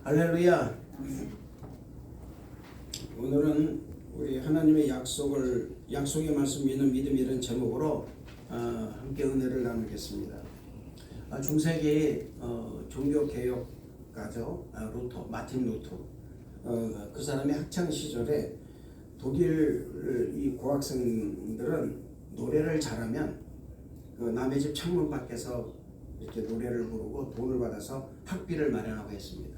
할렐루야. 오늘은 우리 하나님의 약속의 말씀 믿는 믿음이라는 제목으로 함께 은혜를 나누겠습니다. 중세기 종교개혁가죠. 마틴 루터. 그 사람의 학창 시절에 독일 이 고학생들은 노래를 잘하면 그 남의 집 창문 밖에서 이렇게 노래를 부르고 돈을 받아서 학비를 마련하고 했습니다.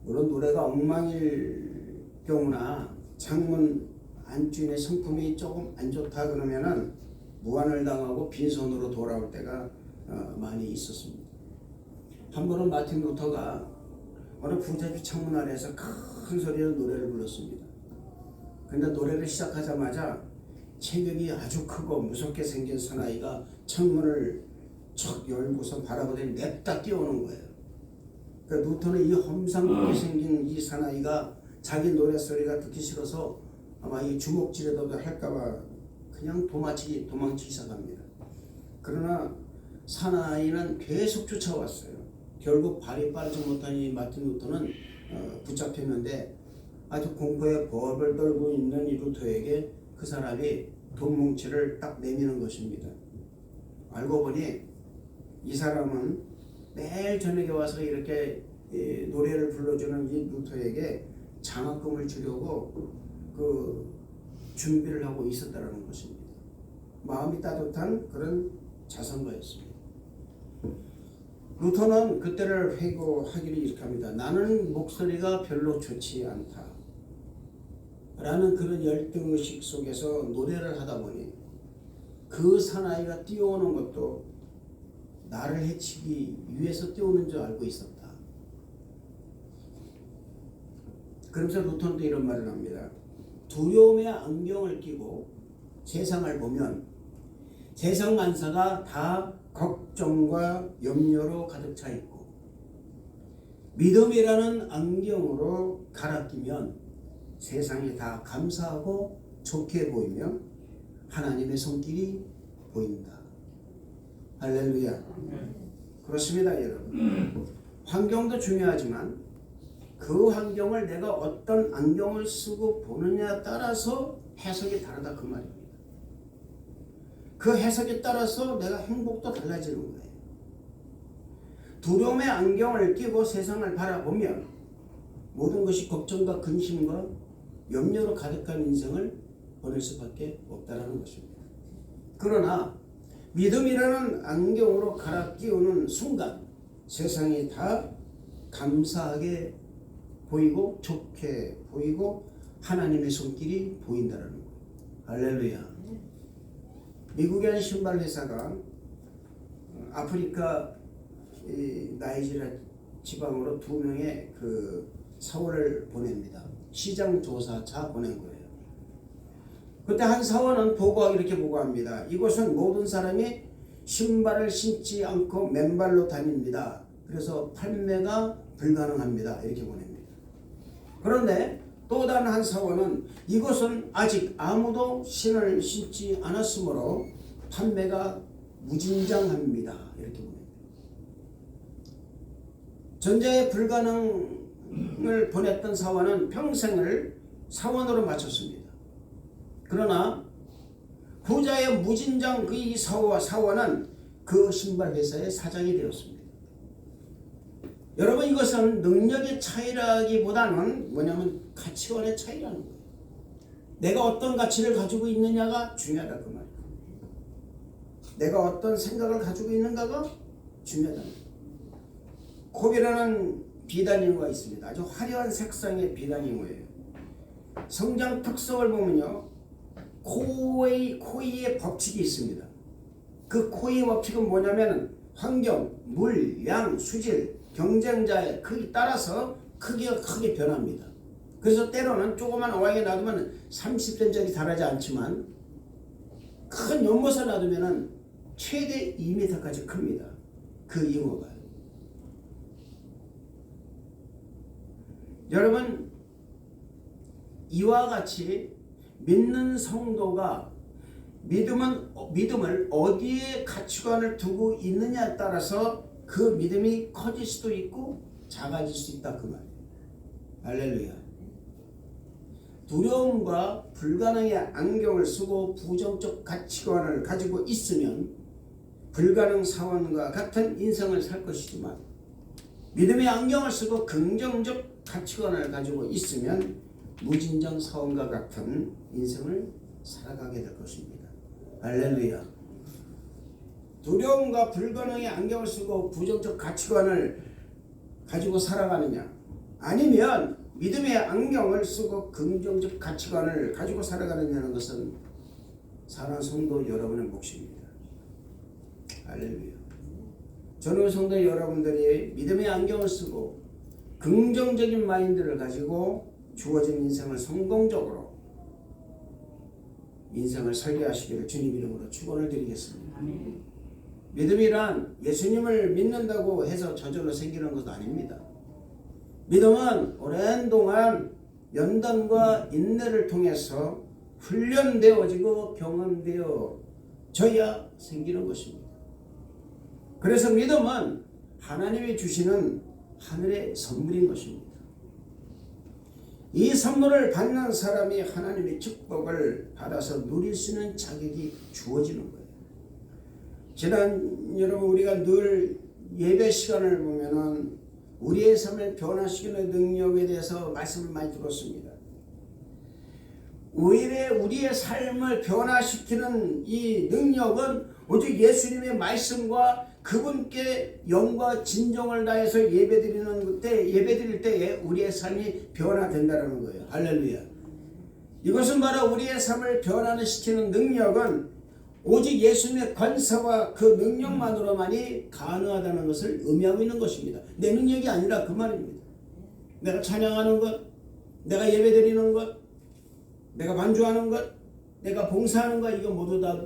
물론 노래가 엉망일 경우나 창문 안주인의 성품이 조금 안 좋다 그러면은 무안을 당하고 빈손으로 돌아올 때가 많이 있었습니다. 한 번은 마틴 루터가 어느 부잣집 창문 아래에서 큰 소리로 노래를 불렀습니다. 그런데 노래를 시작하자마자 체격이 아주 크고 무섭게 생긴 사나이가 창문을 척 열고서 바라보더니 냅다 뛰어오는 거예요. 그러니까 루터는 이 험상궂게 생긴 이 사나이가 자기 노래소리가 듣기 싫어서 아마 이 주먹질이라도 할까봐 그냥 도망치기 시작합니다. 그러나 사나이는 계속 쫓아왔어요. 결국 발이 빠르지 못한 이 마틴 루터는 붙잡혔는데 아주 공포에 벌벌 떨고 있는 이 루터에게 그 사람이 돈 뭉치를 딱 내미는 것입니다. 알고 보니 이 사람은 매일 저녁에 와서 이렇게 노래를 불러주는 이 루터에게 장학금을 주려고 그 준비를 하고 있었다는 것입니다. 마음이 따뜻한 그런 자선가였습니다. 루터는 그때를 회고하기를 이렇게 합니다. 나는 목소리가 별로 좋지 않다 라는 그런 열등의식 속에서 노래를 하다 보니 그 사나이가 뛰어오는 것도 나를 해치기 위해서 뛰어오는 줄 알고 있었다. 그러면서 루터는 또 이런 말을 합니다. 두려움의 안경을 끼고 세상을 보면 세상 만사가 다 걱정과 염려로 가득 차 있고 믿음이라는 안경으로 갈아 끼면 세상이 다 감사하고 좋게 보이며 하나님의 손길이 보인다. 할렐루야. 그렇습니다, 여러분. 환경도 중요하지만 그 환경을 내가 어떤 안경을 쓰고 보느냐에 따라서 해석이 다르다 그 말입니다. 그 해석에 따라서 내가 행복도 달라지는 거예요. 두려움의 안경을 끼고 세상을 바라보면 모든 것이 걱정과 근심과 염려로 가득한 인생을 보낼 수밖에 없다는 것입니다. 그러나 믿음이라는 안경으로 갈아 끼우는 순간 세상이 다 감사하게 보이고 좋게 보이고 하나님의 손길이 보인다는 거예요. 할렐루야. 미국의 한 신발 회사가 아프리카 나이지리아 지방으로 2명의 그 사원을 보냅니다. 시장 조사차 보낸 거예요. 그때 한 사원은 이렇게 보고합니다. 이곳은 모든 사람이 신발을 신지 않고 맨발로 다닙니다. 그래서 판매가 불가능합니다. 이렇게 보냅니다. 그런데 또 다른 한 사원은 이곳은 아직 아무도 신을 신지 않았으므로 판매가 무진장합니다. 이렇게 보냅니다. 전자의 불가능을 보냈던 사원은 평생을 사원으로 마쳤습니다. 그러나 후자의 무진장 그 사원은 그 신발 회사의 사장이 되었습니다. 여러분, 이것은 능력의 차이라기보다는 뭐냐면 가치관의 차이라는 거예요. 내가 어떤 가치를 가지고 있느냐가 중요하다 그 말이에요. 내가 어떤 생각을 가지고 있는가가 중요하다. 콥이라는 비단잉어가 있습니다. 아주 화려한 색상의 비단잉어예요. 성장 특성을 보면요, 코이의 법칙이 있습니다. 그 코이의 법칙은 뭐냐면 환경, 물, 양, 수질, 경쟁자의 크기 따라서 크기가 크게 변합니다. 그래서 때로는 조그만 어항에 놔두면 30cm짜리 달하지 않지만 큰 연못에 놔두면 최대 2m까지 큽니다. 그 잉어가. 여러분, 이와 같이 믿는 성도가 믿음을 어디에 가치관을 두고 있느냐에 따라서 그 믿음이 커질 수도 있고 작아질 수 있다 그 말이에요. 할렐루야. 두려움과 불가능의 안경을 쓰고 부정적 가치관을 가지고 있으면 불가능 사원과 같은 인생을 살 것이지만, 믿음의 안경을 쓰고 긍정적 가치관을 가지고 있으면 무진장 사원과 같은 인생을 살아가게 될 것입니다. 할렐루야. 두려움과 불가능의 안경을 쓰고 부정적 가치관을 가지고 살아가느냐, 아니면 믿음의 안경을 쓰고 긍정적 가치관을 가지고 살아가느냐는 것은 사랑하는 성도 여러분의 몫입니다. 할렐루야. 저는 성도 여러분들이 믿음의 안경을 쓰고 긍정적인 마인드를 가지고 주어진 인생을 성공적으로 인생을 설계하시기를 주님 이름으로 축원을 드리겠습니다. 믿음이란 예수님을 믿는다고 해서 저절로 생기는 것도 아닙니다. 믿음은 오랜 동안 연단과 인내를 통해서 훈련되어지고 경험되어져야 생기는 것입니다. 그래서 믿음은 하나님이 주시는 하늘의 선물인 것입니다. 이 선물을 받는 사람이 하나님의 축복을 받아서 누릴 수 있는 자격이 주어지는 거예요. 지난 여러분 우리가 늘 예배 시간을 보면은 우리의 삶을 변화시키는 능력에 대해서 말씀을 많이 들었습니다. 오히려 우리의 삶을 변화시키는 이 능력은 오직 예수님의 말씀과 그분께 영과 진정을 다해서 예배드릴 때에 우리의 삶이 변화된다는 거예요. 할렐루야. 이것은 바로 우리의 삶을 변화시키는 능력은 오직 예수님의 권세와 그 능력만으로만이 가능하다는 것을 의미하고 있는 것입니다. 내 능력이 아니라 그 말입니다. 내가 찬양하는 것, 내가 예배드리는 것, 내가 반주하는 것, 내가 봉사하는 것, 이거 모두 다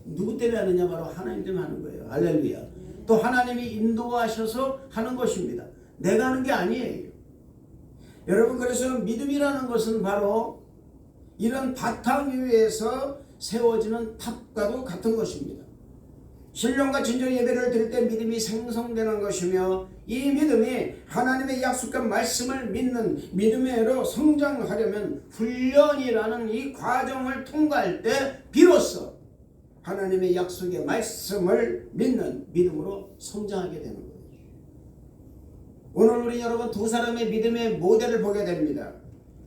누구 때문에 하느냐? 바로 하나님 때문에 하는 거예요. 할렐루야. 또 하나님이 인도하셔서 하는 것입니다. 내가 하는 게 아니에요. 여러분, 그래서 믿음이라는 것은 바로 이런 바탕 위에서 세워지는 탑과도 같은 것입니다. 신령과 진정 예배를 드릴 때 믿음이 생성되는 것이며, 이 믿음이 하나님의 약속한 말씀을 믿는 믿음으로 성장하려면 훈련이라는 이 과정을 통과할 때 비로소 하나님의 약속의 말씀을 믿는 믿음으로 성장하게 되는 거예요. 오늘 우리 여러분 두 사람의 믿음의 모델을 보게 됩니다.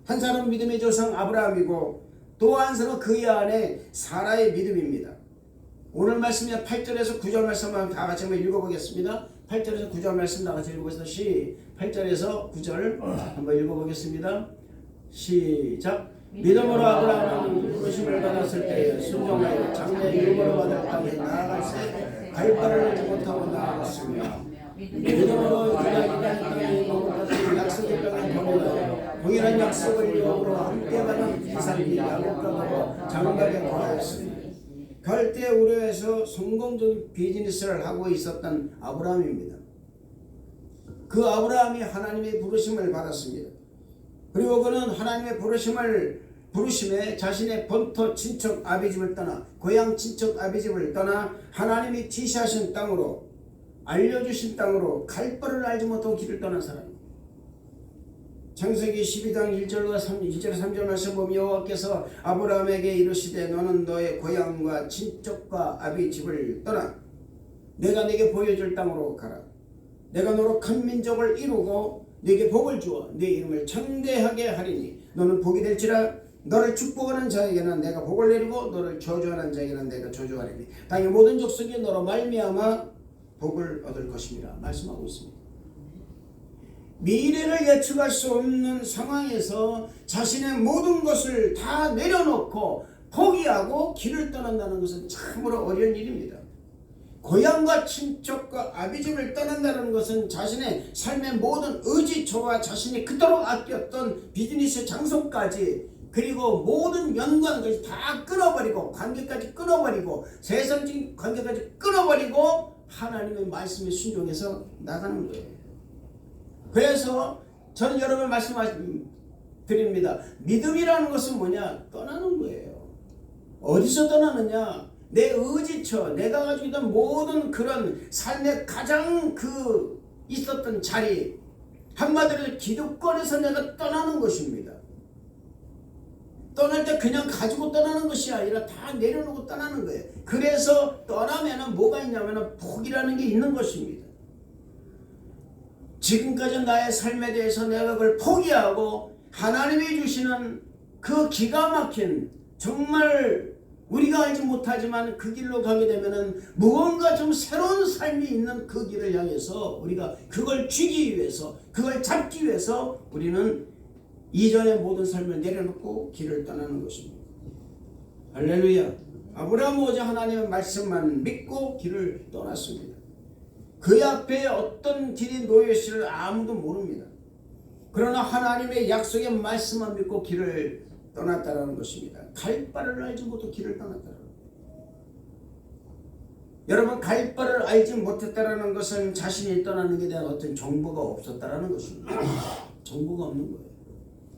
한 사람은 믿음의 조상 아브라함이고 또 한 사람은 그의 아내 사라의 믿음입니다. 오늘 말씀이 8절에서 9절 말씀 다 같이 한번 읽어보겠습니다. 8절에서 9절 말씀 다 같이 읽어보겠습니다. 8절에서 9절 한번 읽어보겠습니다. 시작. 믿음으로 아브라함은 부르심을 받았을 때에 순종하여 장래 유업으로 받을 땅에 나아갈새 갈 바를 알지 못하고 나아갔으며, 믿음으로 유다이다는 땅에 머물렀던 약속의 땅에 거류하여 동일한 약속을 유업으로 함께 가는 이삭이 야곱과 장가게 거하였으니, 갈대 우르에서 성공적인 비즈니스를 하고 있었던 아브라함입니다. 그 아브라함이 하나님의 부르심을 받았습니다. 그리고 그는 하나님의 부르심에 자신의 본토 친척 아비집을 떠나, 고향 친척 아비집을 떠나 하나님이 지시하신 땅으로, 알려주신 땅으로 갈 바를 알지 못하고 길을 떠난 사람입니다. 창세기 12장 1절과 3절 말씀 보면 여호와께서 아브라함에게 이르시되 너는 너의 고향과 친척과 아비집을 떠나 내가 네게 보여줄 땅으로 가라. 내가 너로 큰 민족을 이루고 네게 복을 주어 네 이름을 창대하게 하리니 너는 복이 될지라. 너를 축복하는 자에게는 내가 복을 내리고 너를 저주하는 자에게는 내가 저주하리니 땅의 모든 족속이 너로 말미암아 복을 얻을 것입니다. 말씀하고 있습니다. 미래를 예측할 수 없는 상황에서 자신의 모든 것을 다 내려놓고 포기하고 길을 떠난다는 것은 참으로 어려운 일입니다. 고향과 친척과 아비집을 떠난다는 것은 자신의 삶의 모든 의지처와 자신이 그토록 아꼈던 비즈니스 장소까지, 그리고 모든 연관까지 다 끊어버리고, 관계까지 끊어버리고, 세상적인 관계까지 끊어버리고 하나님의 말씀에 순종해서 나가는 거예요. 그래서 저는 여러분 말씀드립니다. 믿음이라는 것은 뭐냐? 떠나는 거예요. 어디서 떠나느냐? 내 의지처, 내가 가지고 있던 모든 그런 삶의 가장 있었던 자리, 한마디로 기득권에서 내가 떠나는 것입니다. 떠날 때 그냥 가지고 떠나는 것이 아니라 다 내려놓고 떠나는 거예요. 그래서 떠나면은 뭐가 있냐면은 복이라는 게 있는 것입니다. 지금까지 나의 삶에 대해서 내가 그걸 포기하고 하나님이 주시는 그 기가 막힌 정말 우리가 알지 못하지만 그 길로 가게 되면은 무언가 좀 새로운 삶이 있는 그 길을 향해서 우리가 그걸 쥐기 위해서 그걸 잡기 위해서 우리는 이전의 모든 삶을 내려놓고 길을 떠나는 것입니다. 할렐루야. 아브라함은 오직 하나님의 말씀만 믿고 길을 떠났습니다. 그 앞에 어떤 길이 놓여 있을지를 아무도 모릅니다. 그러나 하나님의 약속의 말씀만 믿고 길을 떠났다라는 것입니다. 갈 바를 알지 못하고 길을 떠났다라는 것입니다. 여러분, 갈 바를 알지 못했다라는 것은 자신이 떠나는 게 대한 어떤 정보가 없었다라는 것입니다. 정보가 없는 거예요.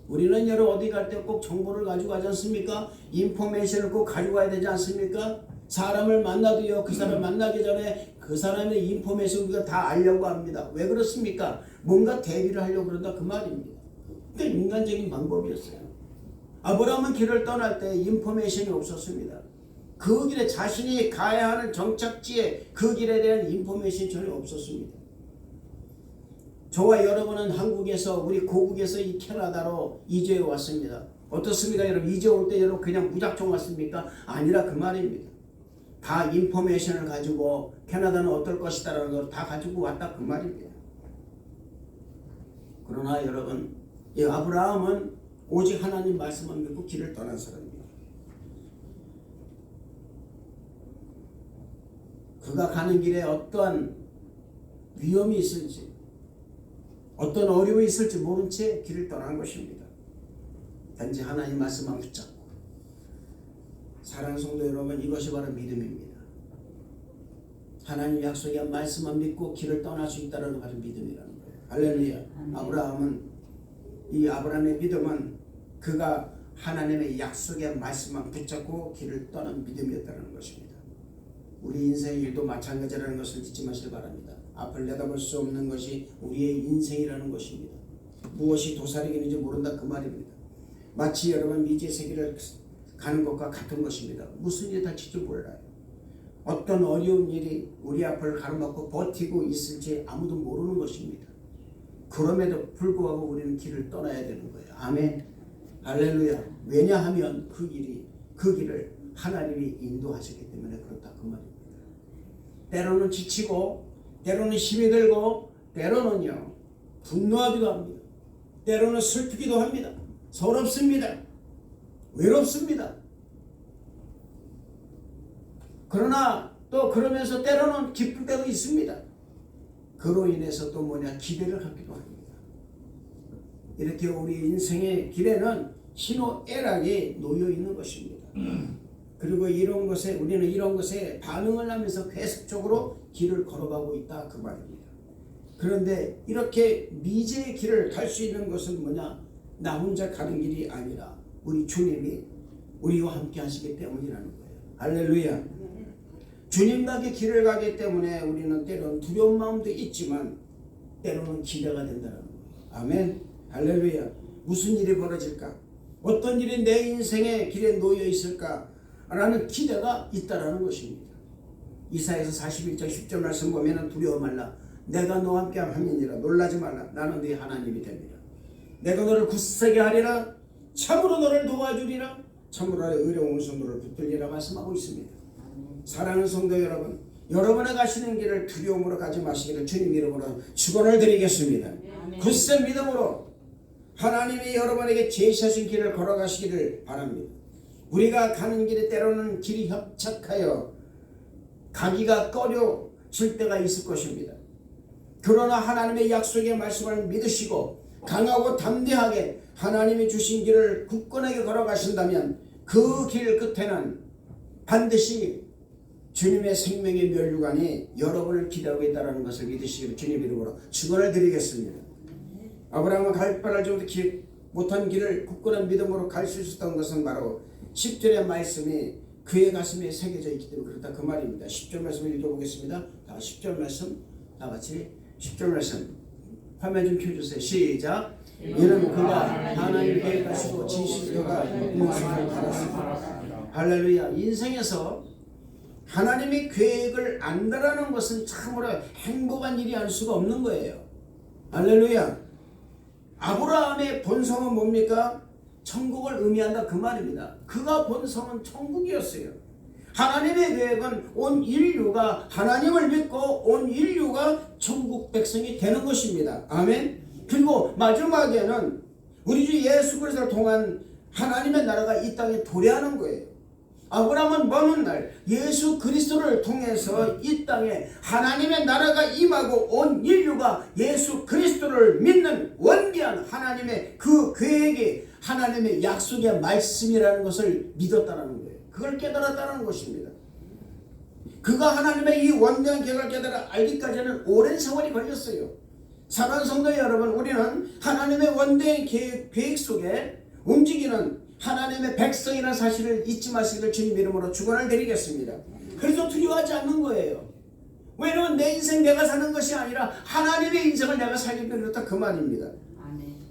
우리는 여러분 어디 갈 때 꼭 정보를 가지고 가지 않습니까? 인포메이션을 꼭 가지고 가야 되지 않습니까? 사람을 만나도요, 그 사람 만나기 전에 그 사람의 인포메이션 우리가 다 알려고 합니다. 왜 그렇습니까? 뭔가 대비를 하려고 그런다 그 말입니다. 그러니까 인간적인 방법이었어요. 아브라함은 길을 떠날 때 인포메이션이 없었습니다. 그 길에 자신이 가야 하는 정착지에 그 길에 대한 인포메이션이 전혀 없었습니다. 저와 여러분은 한국에서 우리 고국에서 이 캐나다로 이주해 왔습니다. 어떻습니까 여러분? 이제 올 때 여러분 그냥 무작정 왔습니까? 아니라 그 말입니다. 다 인포메이션을 가지고 캐나다는 어떨 것이다라는 걸 다 가지고 왔다 그 말입니다. 그러나 여러분, 이 아브라함은 오직 하나님 말씀만 믿고 길을 떠난 사람입니다. 그가 가는 길에 어떠한 위험이 있을지 어떤 어려움이 있을지 모른 채 길을 떠난 것입니다. 단지 하나님 말씀만 붙잡고. 사랑하는 성도 여러분, 이것이 바로 믿음입니다. 하나님 약속의 말씀만 믿고 길을 떠날 수 있다는 바로 믿음이라는 거예요. 할렐루야. 아브라함은 이 아브라함의 믿음은 그가 하나님의 약속의 말씀만 붙잡고 길을 떠난 믿음이었다는 것입니다. 우리 인생의 일도 마찬가지라는 것을 잊지 마시기 바랍니다. 앞을 내다볼 수 없는 것이 우리의 인생이라는 것입니다. 무엇이 도사리겠는지 모른다 그 말입니다. 마치 여러분 미지의 세계를 가는 것과 같은 것입니다. 무슨 일이 닥칠지 몰라요. 어떤 어려운 일이 우리 앞을 가로막고 버티고 있을지 아무도 모르는 것입니다. 그럼에도 불구하고 우리는 길을 떠나야 되는 거예요. 아멘. 할렐루야. 왜냐하면 그 길을 하나님이 인도하셨기 때문에 그렇다 그 말입니다. 때로는 지치고 때로는 힘이 들고 때로는요 분노하기도 합니다. 때로는 슬프기도 합니다. 서럽습니다. 외롭습니다. 그러나 또 그러면서 때로는 기쁠 때도 있습니다. 그로 인해서 또 기대를 갖기도 합니다. 이렇게 우리 인생의 길에는 희노애락이 놓여 있는 것입니다. 그리고 우리는 이런 것에 반응을 하면서 계속적으로 길을 걸어가고 있다 그 말입니다. 그런데 이렇게 미지의 길을 갈 수 있는 것은 나 혼자 가는 길이 아니라 우리 주님이 우리와 함께 하시기 때문이라는 거예요. 할렐루야. 주님과 함께 길을 가기 때문에 우리는 때로는 두려운 마음도 있지만 때로는 기대가 된다는 거예요. 아멘. 할렐루야. 무슨 일이 벌어질까? 어떤 일이 내 인생의 길에 놓여 있을까? 라는 기대가 있다라는 것입니다. 이사야서 41장 10절 말씀 보면 두려워 말라. 내가 너와 함께 함이니라. 놀라지 말라. 나는 네 하나님이 됩니다. 내가 너를 굳세게 하리라. 참으로 너를 도와주리라. 참으로 의로운 손으로 붙들리라 말씀하고 있습니다. 사랑하는 성도 여러분, 여러분의 가시는 길을 두려움으로 가지 마시기를 주님 이름으로 축원을 드리겠습니다. 굳센 믿음으로 하나님이 여러분에게 제시하신 길을 걸어가시기를 바랍니다. 우리가 가는 길에 때로는 길이 협착하여 가기가 꺼려질 때가 있을 것입니다. 그러나 하나님의 약속의 말씀을 믿으시고 강하고 담대하게 하나님이 주신 길을 굳건하게 걸어가신다면 그 길 끝에는 반드시 주님의 생명의 면류관이 여러분을 기다리고 있다는 것을 믿으시기를 주님 이름으로 축원을 드리겠습니다. 아브라함은 갈 바를 알지 못한 길을 굳건한 믿음으로 갈 수 있었던 것은 바로 10절의 말씀이 그의 가슴에 새겨져 있기 때문에 그렇다 그 말입니다. 10절 말씀을 읽어보겠습니다. 다 10절 말씀 다 같이 10절 말씀 화면 좀 켜주세요. 시작. 이는 그가 하나님의 계획하시고 진실교가 인생을 살았습니다. 할렐루야. 인생에서 하나님의 계획을 안다라는 것은 참으로 행복한 일이 알 수가 없는 거예요. 할렐루야. 아브라함의 본성은 뭡니까? 천국을 의미한다 그 말입니다. 그가 본성은 천국이었어요. 하나님의 계획은 온 인류가 하나님을 믿고 온 인류가 천국 백성이 되는 것입니다. 아멘. 그리고 마지막에는 우리 주 예수 그리스도를 통한 하나님의 나라가 이 땅에 도래하는 거예요. 아브라함은 먼 날 예수 그리스도를 통해서 이 땅에 하나님의 나라가 임하고 온 인류가 예수 그리스도를 믿는 원대한 하나님의 그 계획이 하나님의 약속의 말씀이라는 것을 믿었다는 거예요. 그걸 깨달았다는 것입니다. 그가 하나님의 이 원대한 계획을 깨달아 알기까지는 오랜 세월이 걸렸어요. 사랑하는 성도 여러분, 우리는 하나님의 원대한 계획 속에 움직이는 하나님의 백성이라는 사실을 잊지 마시기를 주님 이름으로 축원을 드리겠습니다. 그래서 두려워하지 않는 거예요. 왜냐하면 내 인생 내가 사는 것이 아니라 하나님의 인생을 내가 살기로 그렇다 그 말입니다.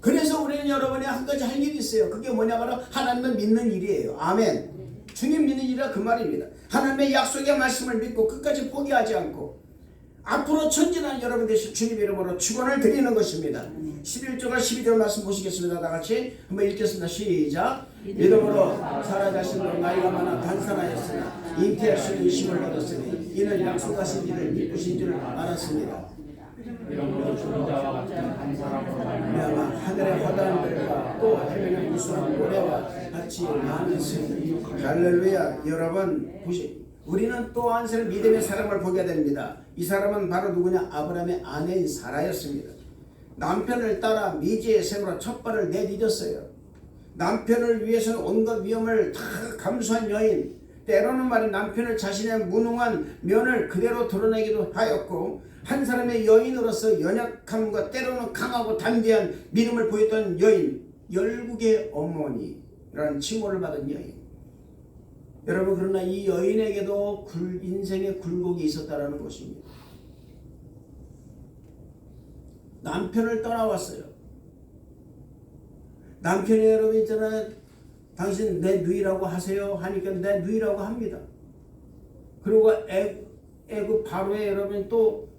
그래서 우리는 여러분이 한 가지 할 일이 있어요. 그게 뭐냐 바로 하나님을 믿는 일이에요. 아멘. 주님 믿는 일이라 그 말입니다. 하나님의 약속의 말씀을 믿고 끝까지 포기하지 않고 앞으로 전진하는 여러분 되실 주님 이름으로 축원을 드리는 것입니다. 11절과 12절 말씀 보시겠습니다. 다 같이 한번 읽겠습니다. 시작. 믿음으로 사라 자신도 나이가 많아 단산하였으나 잉태할 수 있는 힘을 얻었으니 이는 약속하신 일을 믿으신 줄 알았습니다. 이러므로 죽은 자와 같은 한 사람으로 말미암아 하늘의 화단들과 또 해변의 무수한 모래와 같이 많으시니 할렐루야. 여러분 우리는 또 한 사람 믿음의 사람을 보게 됩니다. 이 사람은 바로 누구냐? 아브라함의 아내인 사라였습니다. 남편을 따라 미지의 생으로 첫 발을 내디뎠어요. 남편을 위해서는 온갖 위험을 다 감수한 여인, 때로는 말이 남편을 자신의 무능한 면을 그대로 드러내기도 하였고 한 사람의 여인으로서 연약함과 때로는 강하고 담대한 믿음을 보였던 여인, 열국의 어머니라는 칭호를 받은 여인. 여러분, 그러나 이 여인에게도 인생의 굴곡이 있었다는 것입니다. 남편을 떠나왔어요. 남편이 여러분 있잖아요. 당신 내 누이라고 하세요 하니까 내 누이라고 합니다. 그리고 애굽 바로에 여러분 또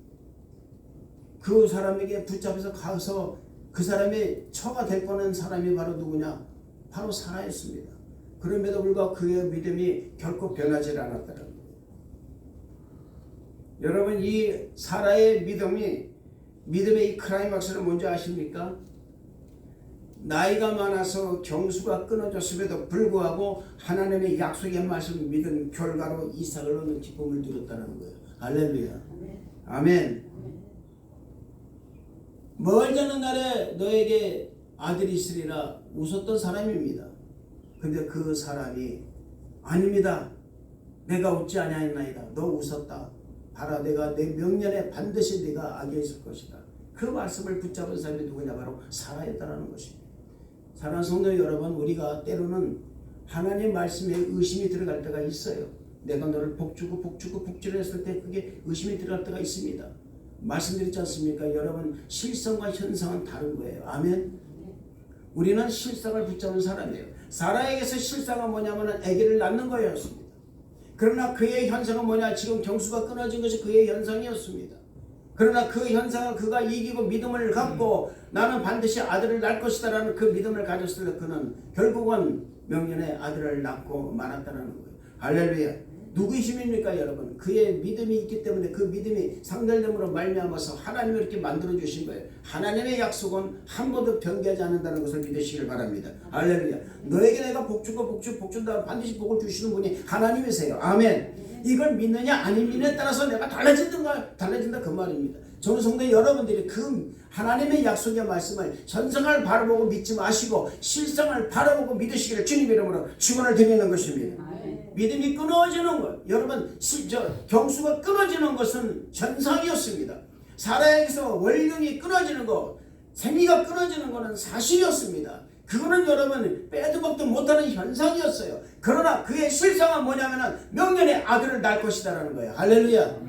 그 사람에게 붙잡혀서 가서 그 사람의 처가 될 거는 사람이 바로 누구냐? 바로 사라였습니다. 그럼에도 불구하고 그의 믿음이 결코 변하지 않았다는 거예요. 여러분, 이 사라의 믿음의 이 클라이막스를 뭔지 아십니까? 나이가 많아서 경수가 끊어졌음에도 불구하고 하나님의 약속의 말씀을 믿은 결과로 이삭을 얻는 기쁨을 누렸다는 거예요. 할렐루야. 아멘. 멀지 않은 날에 너에게 아들이 있으리라 웃었던 사람입니다. 근데 그 사람이 아닙니다. 내가 웃지 아니하였나이다. 너 웃었다. 봐라, 내가 내 명년에 반드시 네가 악에 있을 것이다. 그 말씀을 붙잡은 사람이 누구냐? 바로 사라였다는 것입니다. 사랑하는 성도 여러분, 우리가 때로는 하나님 말씀에 의심이 들어갈 때가 있어요. 내가 너를 복주를 했을 때 그게 의심이 들어갈 때가 있습니다. 말씀드렸지 않습니까? 여러분, 실성과 현상은 다른 거예요. 아멘. 우리는 실상을 붙잡은 사람이에요. 사라에게서 실상은 뭐냐면 아기를 낳는 거였습니다. 그러나 그의 현상은 뭐냐? 지금 경수가 끊어진 것이 그의 현상이었습니다. 그러나 그 현상은 그가 이기고 믿음을 갖고 나는 반드시 아들을 낳을 것이다 라는 그 믿음을 가졌을 때 그는 결국은 명년에 아들을 낳고 말았다는 거예요. 할렐루야. 누구의 힘입니까 여러분? 그의 믿음이 있기 때문에 그 믿음이 상달됨으로 말미암아서 하나님이 이렇게 만들어주신 거예요. 하나님의 약속은 한 번도 변개하지 않는다는 것을 믿으시길 바랍니다. 할렐루야. 너에게 내가 복주고 복준다 반드시 복을 주시는 분이 하나님이세요. 아멘. 이걸 믿느냐 안 믿느냐에 따라서 내가 달라진다 그 말입니다. 저는 성도 여러분들이 그 하나님의 약속의 말씀을 현상을 바라보고 믿지 마시고 실상을 바라보고 믿으시기를 주님 이름으로 축원을 드리는 것입니다. 믿음이 끊어지는 것, 여러분 경수가 끊어지는 것은 현상이었습니다. 사라에게서 월경이 끊어지는 것, 생리가 끊어지는 것은 사실이었습니다. 그거는 여러분 빼도 박도 못하는 현상이었어요. 그러나 그의 실상은 뭐냐면은 명년에 아들을 낳을 것이다라는 거예요. 할렐루야.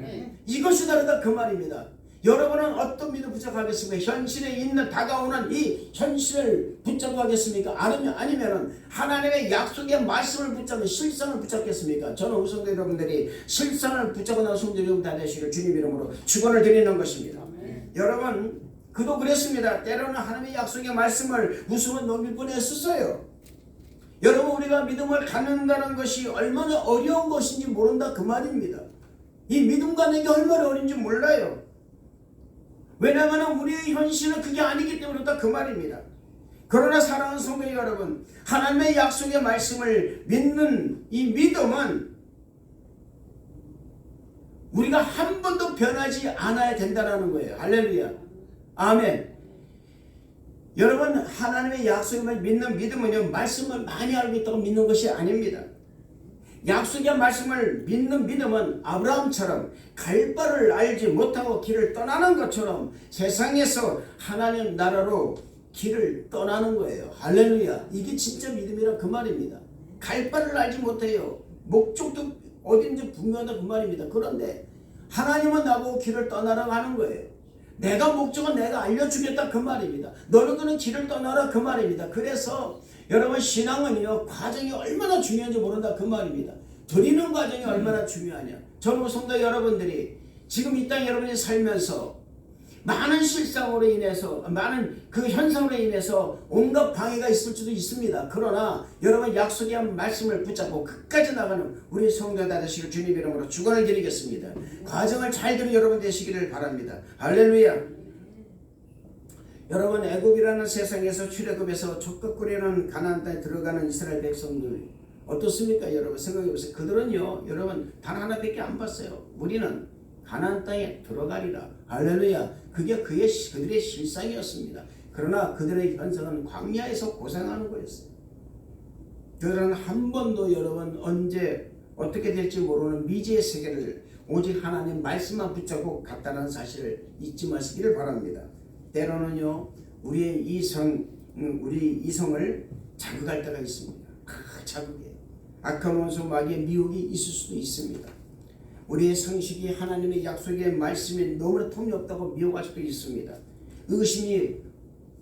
이것이 다르다 그 말입니다. 여러분은 어떤 믿음 붙잡고 하겠습니까? 현실에 있는 다가오는 이 현실을 붙잡고 하겠습니까? 아니면은 하나님의 약속의 말씀을 붙잡는 실상을 붙잡겠습니까? 저는 우리 성도 여러분들이 실상을 붙잡고 나온 성도 여러분 다 되시길 주님 이름으로 축원을 드리는 것입니다. 여러분 그도 그랬습니다. 때로는 하나님의 약속의 말씀을 웃으면 넘길 뻔했었어요. 여러분 우리가 믿음을 갖는다는 것이 얼마나 어려운 것인지 모른다 그 말입니다. 이 믿음 갖는 게 얼마나 어려운지 몰라요. 왜냐하면 우리의 현실은 그게 아니기 때문에 그렇다 그 말입니다. 그러나 사랑하는 성도 여러분, 하나님의 약속의 말씀을 믿는 이 믿음은 우리가 한 번도 변하지 않아야 된다는 거예요. 할렐루야. 아멘. 여러분 하나님의 약속을 믿는 믿음은요, 말씀을 많이 알고 있다고 믿는 것이 아닙니다. 약속의 말씀을 믿는 믿음은 아브라함처럼 갈 바를 알지 못하고 길을 떠나는 것처럼 세상에서 하나님 나라로 길을 떠나는 거예요. 할렐루야. 이게 진짜 믿음이라 그 말입니다. 갈 바를 알지 못해요. 목적도 어딘지 분명하다 그 말입니다. 그런데 하나님은 나보고 길을 떠나라고 하는 거예요. 내가 목적은 내가 알려주겠다 그 말입니다. 너희들은 길을 떠나라 그 말입니다. 그래서 여러분 신앙은요 과정이 얼마나 중요한지 모른다 그 말입니다. 드리는 과정이 얼마나 중요하냐. 저는 성도 여러분들이 지금 이 땅 여러분이 살면서 많은 실상으로 인해서 많은 그 현상으로 인해서 온갖 방해가 있을 수도 있습니다. 그러나 여러분 약속의 한 말씀을 붙잡고 끝까지 나가는 우리 성도다 되시길 주님 이름으로 축원을 드리겠습니다. 과정을 잘 들은 여러분 되시기를 바랍니다. 할렐루야. 여러분 애굽이라는 세상에서 출애굽에서 족극거리는 가나안 땅에 들어가는 이스라엘 백성들 어떻습니까? 여러분 생각해보세요. 그들은요 여러분 단 하나밖에 안 봤어요. 우리는 가나안 땅에 들어가리라. 할렐루야. 그게 그들의 실상이었습니다. 그러나 그들의 현상은 광야에서 고생하는 거였어요. 그들은 한 번도 여러분 언제 어떻게 될지 모르는 미지의 세계를 오직 하나님 말씀만 붙잡고 갔다는 사실을 잊지 마시기를 바랍니다. 때로는요 우리 이성을 자극할 때가 있습니다. 자극이에요. 악한 원수 마귀의 미혹이 있을 수도 있습니다. 우리의 상식이 하나님의 약속의 말씀에 너무나 통이 없다고 미혹할 수도 있습니다. 의심의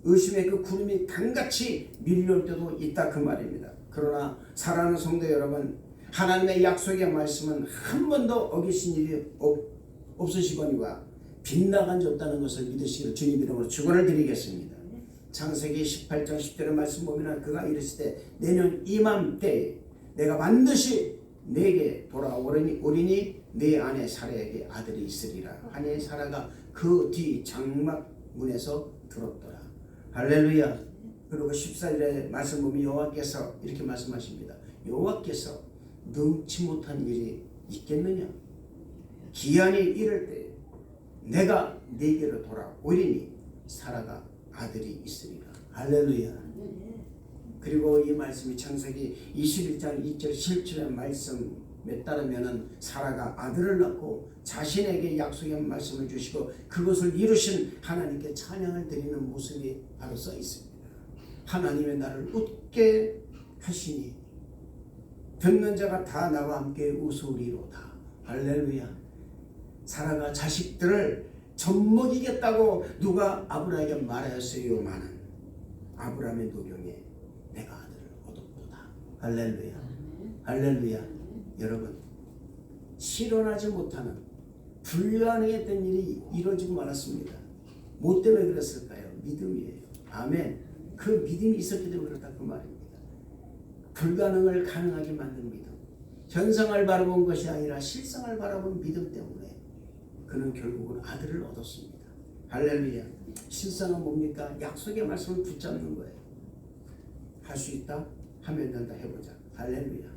그 구름이 강같이 밀려올 때도 있다 그 말입니다. 그러나 사랑하는 성도 여러분, 하나님의 약속의 말씀은 한 번도 어기신 일이 없으시거니와 빗나간 적 없다는 것을 믿으시기를 주님 이름으로 축원을 드리겠습니다. 창세기 18장 10절의 말씀 보면 그가 이르시되 내년 이맘때에 내가 반드시 내게 돌아오리니 내 아내 사라에게 아들이 있으리라. 아내 사라가 그 뒤 장막문에서 들었더라. 할렐루야. 그리고 14절의 말씀 보면 여호와께서 이렇게 말씀하십니다. 여호와께서 능치 못한 일이 있겠느냐. 기한이 이를 때 내가 네게로 돌아오리니 사라가 아들이 있으리라. 할렐루야. 그리고 이 말씀이 창세기 21장 2절 7절의 말씀에 따르면 사라가 아들을 낳고 자신에게 약속의 말씀을 주시고 그것을 이루신 하나님께 찬양을 드리는 모습이 바로 써 있습니다. 하나님의 나를 웃게 하시니 듣는 자가 다 나와 함께 웃으리로다. 할렐루야. 사라가 자식들을 젖먹이겠다고 누가 아브라함에게 말하였어요마는 아브라함의 노경에 내가 아들을 얻었도다. 할렐루야. 할렐루야. 여러분 실현하지 못하는 불가능했던 일이 이루어지고 말았습니다. 뭐 때문에 그랬을까요? 믿음이에요. 아멘. 그 믿음이 있었기 때문에 그렇다 그 말입니다. 불가능을 가능하게 만든 믿음. 현상을 바라본 것이 아니라 실상을 바라본 믿음 때문에 그는 결국은 아들을 얻었습니다. 할렐루야. 실상은 뭡니까? 약속의 말씀을 붙잡는 거예요. 할 수 있다? 하면 된다. 해보자. 할렐루야.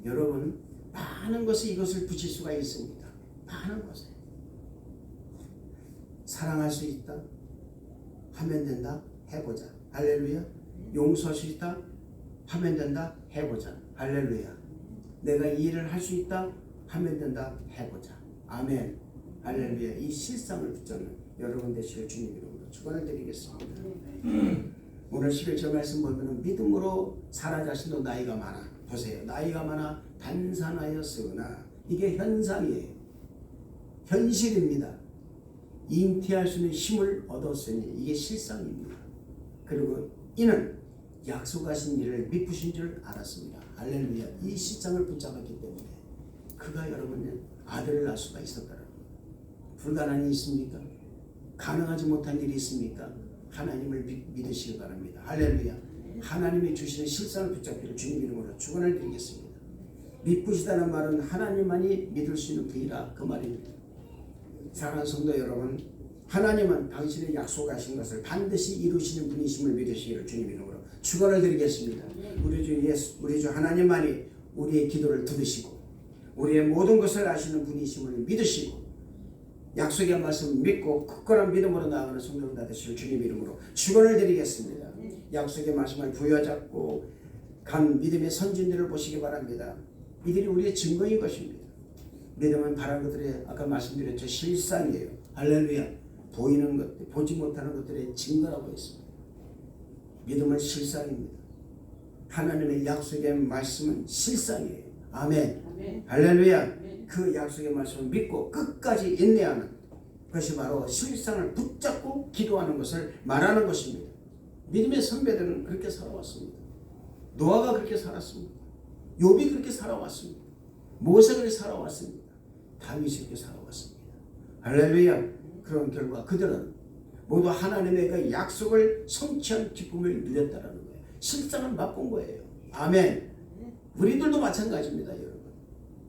여러분 많은 것에 이것을 붙일 수가 있습니다. 많은 것에. 사랑할 수 있다? 하면 된다. 해보자. 할렐루야. 용서할 수 있다? 하면 된다. 해보자. 할렐루야. 내가 이 일을 할 수 있다? 하면 된다. 해보자. 아멘. 할렐루야. 이 실상을 붙잡는 여러분 되시길 주님 이름으로 축원을 드리겠습니다. 오늘 11절 말씀 보면 믿음으로 사라 자신도 나이가 많아. 보세요. 나이가 많아 단산하였으나 이게 현상이에요. 현실입니다. 잉태할 수 있는 힘을 얻었으니 이게 실상입니다. 그리고 이는 약속하신 일을 미쁘신 줄 알았습니다. 할렐루야. 이 실상을 붙잡았기 때문에 그가 여러분의 아들을 낳을 수가 있었다는 거예요. 불가능이 있습니까? 가능하지 못한 일이 있습니까? 하나님을 믿으시기 바랍니다. 할렐루야. 하나님이 주시는 실상을 붙잡기를 주님 이름으로 축원을 드리겠습니다. 미쁘시다는 말은 하나님만이 믿을 수 있는 분이라 그 말입니다. 사랑하는 성도 여러분, 하나님은 당신의 약속하신 것을 반드시 이루시는 분이심을 믿으시기를 주님 이름으로 축원을 드리겠습니다. 우리 주 예수, 우리 주 하나님만이 우리의 기도를 들으시고 우리의 모든 것을 아시는 분이심을 믿으시고 약속의 말씀을 믿고 굳건한 믿음으로 나아가는 성도들 다 되시길 주님 이름으로 축원을 드리겠습니다. 약속의 말씀을 부여잡고 간 믿음의 선진들을 보시기 바랍니다. 이들이 우리의 증거인 것입니다. 믿음은 바란 것들의 아까 말씀드렸죠. 실상이에요. 할렐루야. 보이는 것들, 보지 못하는 것들의 증거라고 했습니다. 믿음은 실상입니다. 하나님의 약속의 말씀은 실상이에요. 아멘. 아멘. 할렐루야. 아멘. 그 약속의 말씀을 믿고 끝까지 인내하는 것이 바로 실상을 붙잡고 기도하는 것을 말하는 것입니다. 믿음의 선배들은 그렇게 살아왔습니다. 노아가 그렇게 살았습니다. 욥이 그렇게 살아왔습니다. 모세가 그렇게 살아왔습니다. 다윗이 그렇게 살아왔습니다. 할렐루야. 그런 결과 그들은 모두 하나님의 그 약속을 성취한 기쁨을 누렸다는 거예요. 실상을 맛본 거예요. 아멘. 우리들도 마찬가지입니다, 여러분.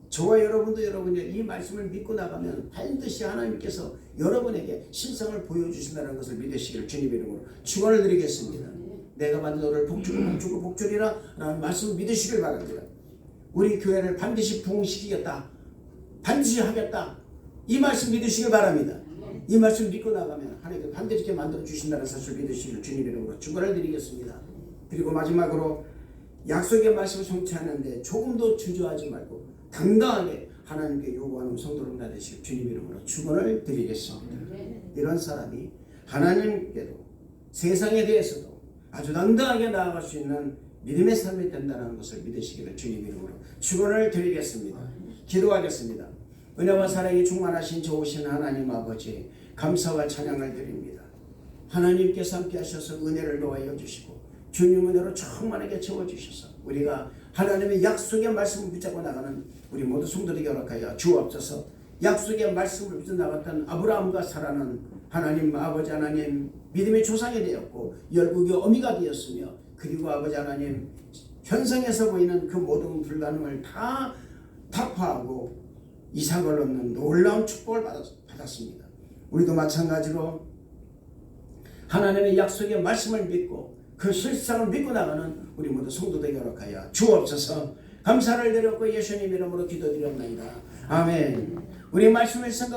저와 여러분도 여러분이 이 말씀을 믿고 나가면 반드시 하나님께서 여러분에게 실상을 보여주신다는 것을 믿으시기를 주님 이름으로 축원을 드리겠습니다. 내가 받은 너를 복주고 복주리라 라는 말씀을 믿으시길 바랍니다. 우리 교회를 반드시 부흥시키겠다. 반드시 하겠다. 이 말씀 믿으시길 바랍니다. 이 말씀 믿고 나가면 하나님께서 반드시 이렇게 만들어 주신다는 사실을 믿으시기를 주님 이름으로 축원을 드리겠습니다. 그리고 마지막으로 약속의 말씀을 성취하는데 조금도 주저하지 말고 당당하게 하나님께 요구하는 성도를 다 되시길 주님 이름으로 축원을 드리겠습니다. 이런 사람이 하나님께도 세상에 대해서도 아주 당당하게 나아갈 수 있는 믿음의 삶이 된다는 것을 믿으시기를 주님 이름으로 축원을 드리겠습니다. 기도하겠습니다. 은혜와 사랑이 충만하신 좋으신 하나님 아버지, 감사와 찬양을 드립니다. 하나님께서 함께 하셔서 은혜를 더하여 주시고 주님 은혜로 충만하게 채워주셔서 우리가 하나님의 약속의 말씀을 붙잡고 나가는 우리 모두 성도들에게 허락하여 주옵소서. 약속의 말씀을 붙잡고 나갔던 아브라함과 사라는 하나님 아버지 하나님 믿음의 조상이 되었고 열국의 어미가 되었으며 그리고 아버지 하나님 현상에서 보이는 그 모든 불가능을 다 타파하고 이삭을 얻는 놀라운 축복을 받았습니다. 우리도 마찬가지로 하나님의 약속의 말씀을 믿고 그 실상을 믿고 나가는 우리 모두 성도들에게 허락하여 주옵소서. 감사를 드렸고 예수님 이름으로 기도드렸나이다. 아멘. 우리 말씀을 생각